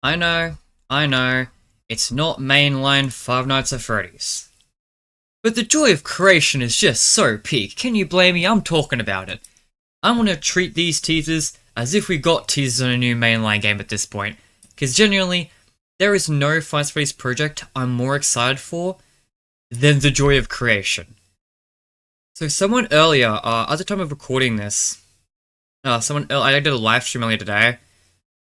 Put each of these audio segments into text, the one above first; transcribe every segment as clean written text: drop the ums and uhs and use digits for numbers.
I know, it's not mainline Five Nights at Freddy's. But the joy of creation is just so peak, can you blame me? I'm talking about it. I want to treat these teasers as if we got teasers on a new mainline game at this point, because genuinely, there is no Five Nights at Freddy's project I'm more excited for than the joy of creation. So someone earlier, at the time of recording this, I did a live stream earlier today,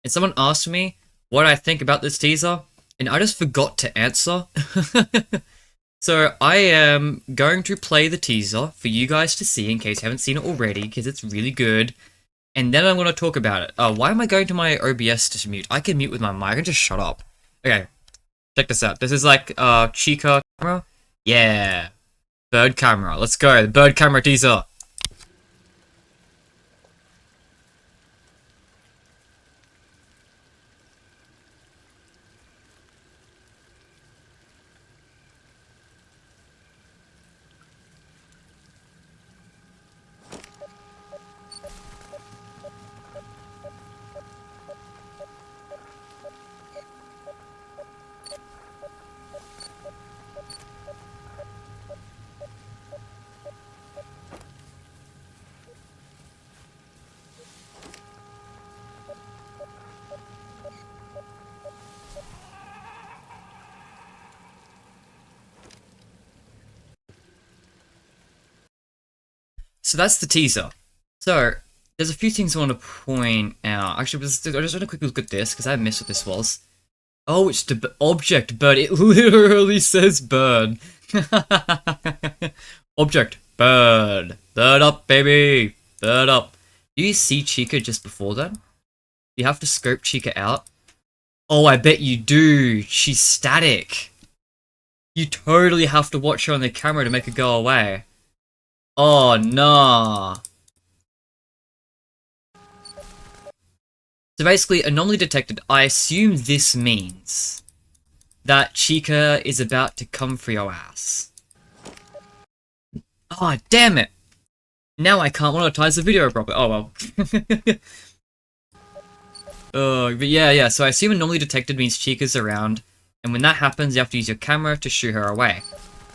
and someone asked me what I think about this teaser, and I just forgot to answer. So I am going to play the teaser for you guys to see in case you haven't seen it already, because it's really good. And then I'm going to talk about it. Why am I going to my OBS to mute? I can mute with my mic, I can just shut up. Okay, check this out. This is like, Chica camera? Yeah. Bird camera, let's go. The bird camera teaser. So that's the teaser. So, there's a few things I want to point out. Actually, I just want to quickly look at this, because I missed what this was. Oh, it's the object bird. It literally says bird. Object bird. Bird up, baby. Bird up. Do you see Chica just before then? You have to scope Chica out. Oh, I bet you do. She's static. You totally have to watch her on the camera to make her go away. Oh, nah. So basically, anomaly detected. I assume this means that Chica is about to come for your ass. Oh, damn it! Now I can't monetize the video properly. Oh, well. But yeah, so I assume anomaly detected means Chica's around, and when that happens, you have to use your camera to shoo her away.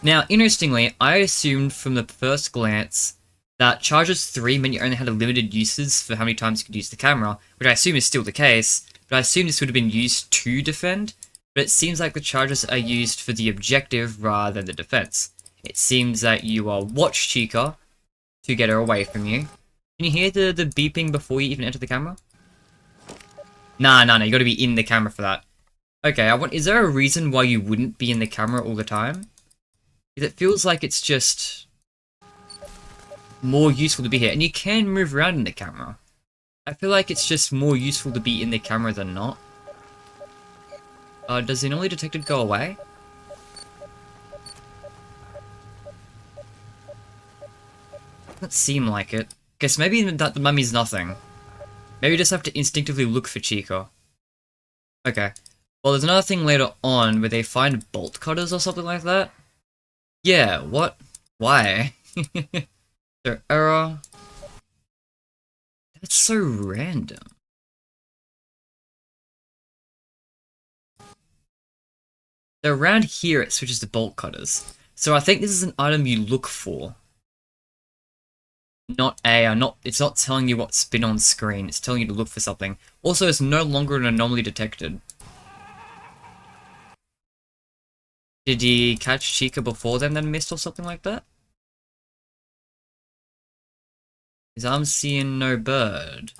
Now, interestingly, I assumed from the first glance that charges 3 meant you only had a limited uses for how many times you could use the camera, which I assume is still the case, but I assume this would have been used to defend, but it seems like the charges are used for the objective rather than the defense. It seems that you watch Chica to get her away from you. Can you hear the beeping before you even enter the camera? Nah, you gotta be in the camera for that. Okay, is there a reason why you wouldn't be in the camera all the time? Because it feels like it's just more useful to be here. And you can move around in the camera. I feel like it's just more useful to be in the camera than not. Does the anomaly detected go away? Doesn't seem like it. Guess maybe that the mummy's nothing. Maybe you just have to instinctively look for Chica. Okay. Well, there's another thing later on where they find bolt cutters or something like that. Yeah, what? Why? So, error. That's so random. So around here it switches to bolt cutters. So I think this is an item you look for. It's not telling you what's been on screen, it's telling you to look for something. Also, it's no longer an anomaly detected. Did he catch Chica before then missed or something like that? Because I'm seeing no bird.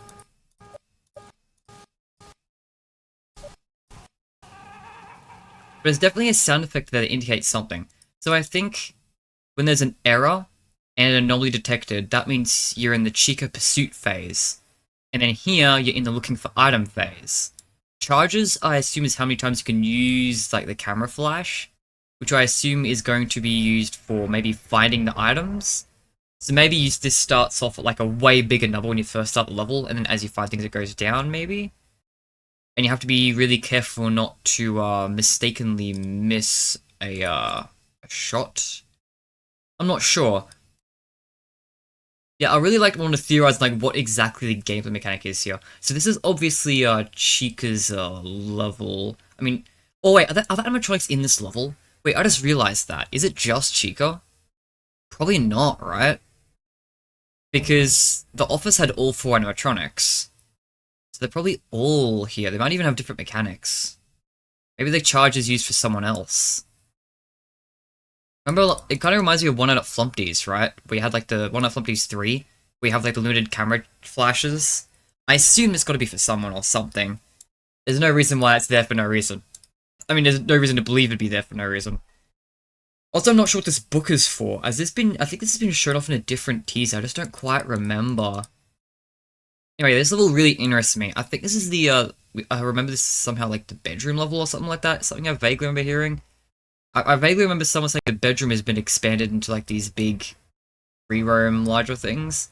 But it's definitely a sound effect that indicates something. So I think when there's an error and an anomaly detected, that means you're in the Chica pursuit phase. And then here, you're in the looking for item phase. Charges, I assume, is how many times you can use like the camera flash, which I assume is going to be used for maybe finding the items. So maybe this starts off at like a way bigger number when you first start the level, and then as you find things it goes down maybe. And you have to be really careful not to mistakenly miss a shot. I'm not sure. Yeah, I really want to theorize like what exactly the gameplay mechanic is here. So this is obviously Chica's level. I mean, oh wait, are there other animatronics in this level? Wait, I just realized that. Is it just Chica? Probably not, right? Because the office had all 4 animatronics. So they're probably all here. They might even have different mechanics. Maybe the charge is used for someone else. Remember, it kind of reminds me of One Out at Flumpty's, right? We had like the One Out at Flumpty's 3. We have like the limited camera flashes. I assume it's got to be for someone or something. There's no reason why it's there for no reason. I mean, there's no reason to believe it'd be there for no reason. Also, I'm not sure what this book is for. Has this been... I think this has been shown off in a different teaser. I just don't quite remember. Anyway, this level really interests me. I think this is the... I remember this is somehow like the bedroom level or something like that. Something I vaguely remember hearing. I vaguely remember someone saying the bedroom has been expanded into like these big free roam larger things.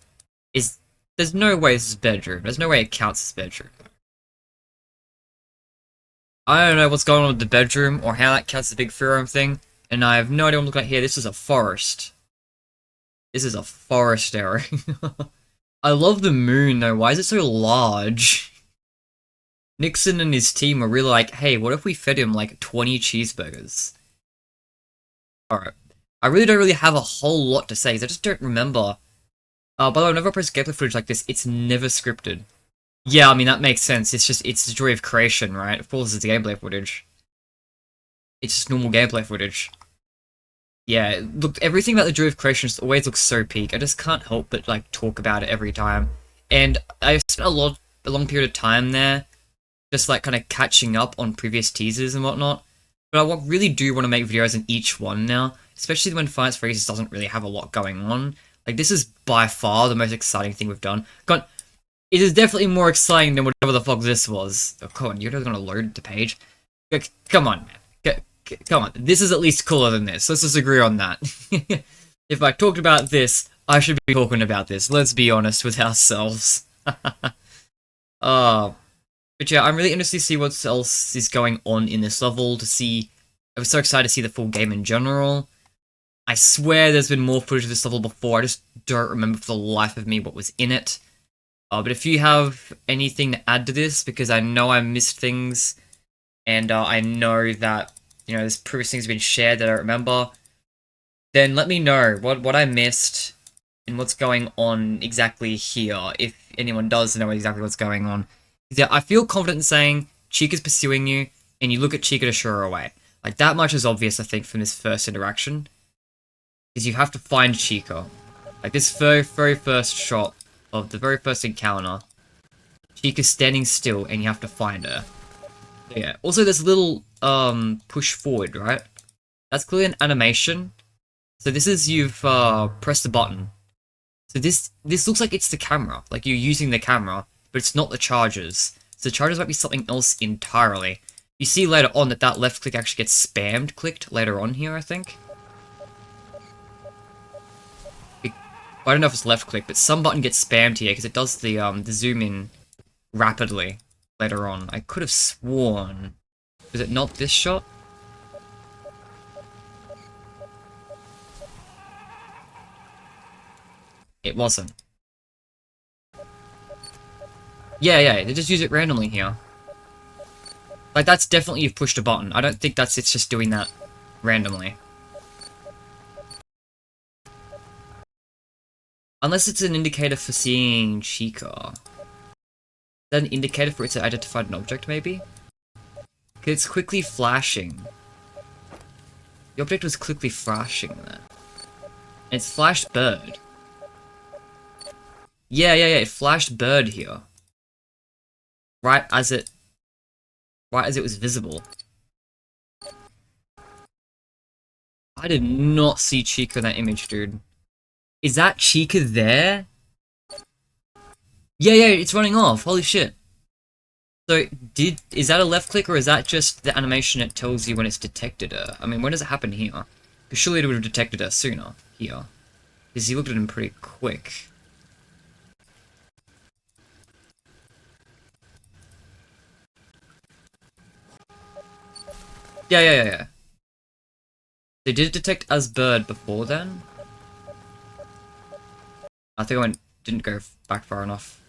There's no way this is bedroom. There's no way it counts as bedroom. I don't know what's going on with the bedroom or how that counts as a big free roam thing, and I have no idea what I'm looking at here. This is a forest. This is a forest area. I love the moon though. Why is it so large? Nixon and his team are really like, hey, what if we fed him like 20 cheeseburgers? Alright. I really don't have a whole lot to say, because I just don't remember. By the way, whenever I press gameplay footage like this, it's never scripted. Yeah, I mean, that makes sense. It's the joy of creation, right? Of course it's the gameplay footage. It's just normal gameplay footage. Yeah, look, everything about the joy of creation just always looks so peak. I just can't help but, like, talk about it every time. And I spent a long period of time there, just, like, kind of catching up on previous teasers and whatnot. But I really do want to make videos on each one now, especially when Fanverse doesn't really have a lot going on. Like, this is by far the most exciting thing we've done. God, it is definitely more exciting than whatever the fuck this was. Oh, come on, you're not gonna load the page? Come on, man. Come on, this is at least cooler than this. Let's just agree on that. If I talked about this, I should be talking about this. Let's be honest with ourselves. But yeah, I'm really interested to see what else is going on in this level, I was so excited to see the full game in general. I swear there's been more footage of this level before, I just don't remember for the life of me what was in it. But if you have anything to add to this, because I know I missed things, and I know that, you know, there's previous things been shared that I don't remember, then let me know what I missed and what's going on exactly here, if anyone does know exactly what's going on. Yeah, I feel confident in saying Chica's pursuing you, and you look at Chica to show her away. Like, that much is obvious, I think, from this first interaction. Is you have to find Chica. Like, this very first shot of the very first encounter, Chica's standing still, and you have to find her. So, yeah. Also, there's a little, push forward, right? That's clearly an animation. So this is, you've, pressed the button. So this looks like it's the camera. Like, you're using the camera, but it's not the chargers. So the chargers might be something else entirely. You see later on that left click actually gets spammed clicked later on here, I think. I don't know if it's left click, but some button gets spammed here because it does the zoom in rapidly later on. I could have sworn. Was it not this shot? It wasn't. Yeah, they just use it randomly here. Like, that's definitely you've pushed a button. I don't think it's just doing that randomly. Unless it's an indicator for seeing Chica. Is that an indicator for it to identify an object, maybe? Because it's quickly flashing. The object was quickly flashing there. And it's flashed bird. Yeah, it flashed bird here. Right as it was visible. I did not see Chica in that image, dude. Is that Chica there? Yeah, it's running off. Holy shit. So, is that a left click, or is that just the animation that tells you when it's detected her? I mean, when does it happen here? Because surely it would have detected her sooner, here. Because he looked at him pretty quick. Yeah. They did it detect as bird before then? I think I didn't go back far enough.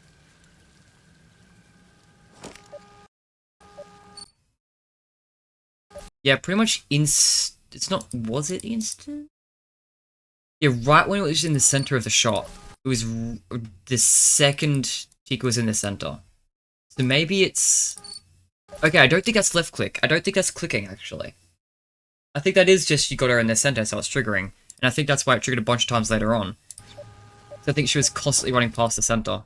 Yeah, pretty much it's not, was it instant? Yeah, right when it was in the center of the shot. It was the second Chica was in the center. So maybe it's... Okay, I don't think that's left click. I don't think that's clicking, actually. I think that is just you got her in the center, so it's triggering. And I think that's why it triggered a bunch of times later on. So I think she was constantly running past the center.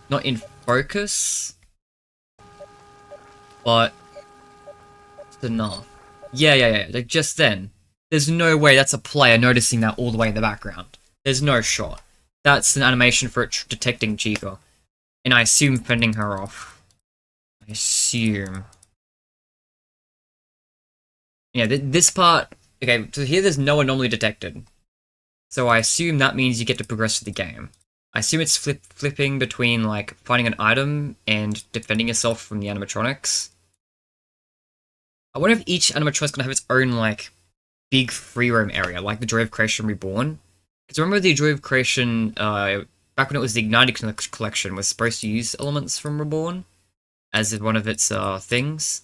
Not in focus. But... it's enough. Yeah. Like, just then. There's no way that's a player noticing that all the way in the background. There's no shot. That's an animation for it detecting Chica. And I assume fending her off. I assume. Yeah, this part... Okay, so here there's no anomaly detected. So I assume that means you get to progress through the game. I assume it's flipping between, like, finding an item and defending yourself from the animatronics. I wonder if each animatronic's gonna have its own, like, big free roam area, like the Joy of Creation Reborn. Because remember the Joy of Creation, back when it was the Ignited Collection, was supposed to use elements from Reborn as one of its things.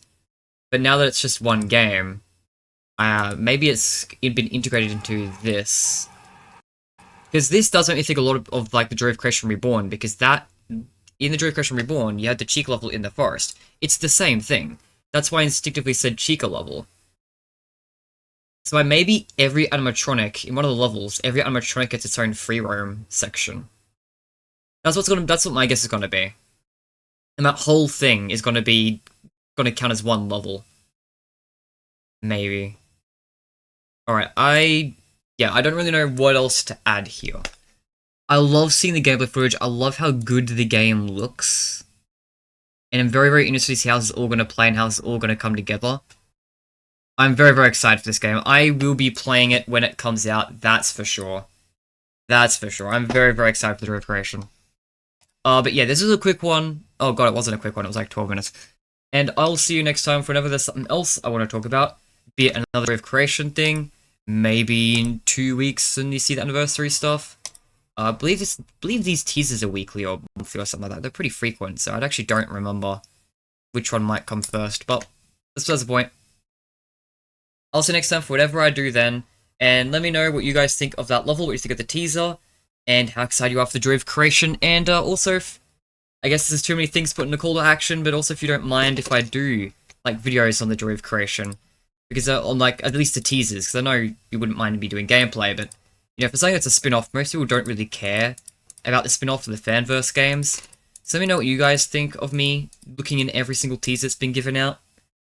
But now that it's just one game, maybe it's been integrated into this. Because this does make me think a lot of like the Joy of Creation Reborn, because that, in the Joy of Creation Reborn, you had the Chica level in the forest. It's the same thing. That's why I instinctively said Chica level. So maybe every animatronic, in one of the levels, every animatronic gets its own free roam section. That's what my guess is gonna be. And that whole thing is gonna count as one level. Maybe. Alright, I don't really know what else to add here. I love seeing the gameplay footage, I love how good the game looks. And I'm very, very interested to see how this is all gonna play and how this is all gonna come together. I'm very, very excited for this game. I will be playing it when it comes out, that's for sure. That's for sure. I'm very, very excited for the recreation. But yeah, this is a quick one. Oh god, it wasn't a quick one, it was like 12 minutes. And I'll see you next time for whenever there's something else I want to talk about. Be it another Wave Creation thing, maybe in 2 weeks and you see the anniversary stuff. I believe these teasers are weekly or monthly or something like that. They're pretty frequent, so I actually don't remember which one might come first, but that's the point. I'll see you next time for whatever I do then, and let me know what you guys think of that level, what you think of the teaser, and how excited you are for the Joy of Creation, and also, I guess there's too many things put in a call to action, but also if you don't mind if I do, like, videos on the Joy of Creation, because on, like, at least the teasers, because I know you wouldn't mind me doing gameplay, but, you know, for something that's a spin-off, most people don't really care about the spin-off of the Fanverse games, so let me know what you guys think of me looking in every single teaser that's been given out.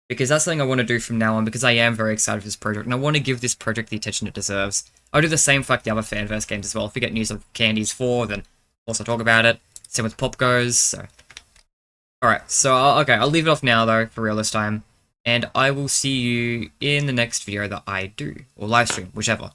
Because that's something I want to do from now on, because I am very excited for this project, and I want to give this project the attention it deserves. I'll do the same for like the other Fanverse games as well. If we get news of Candies 4, then also talk about it. Same with POPGOES, so... Alright, so, okay, I'll leave it off now, though, for real this time. And I will see you in the next video that I do, or livestream, whichever.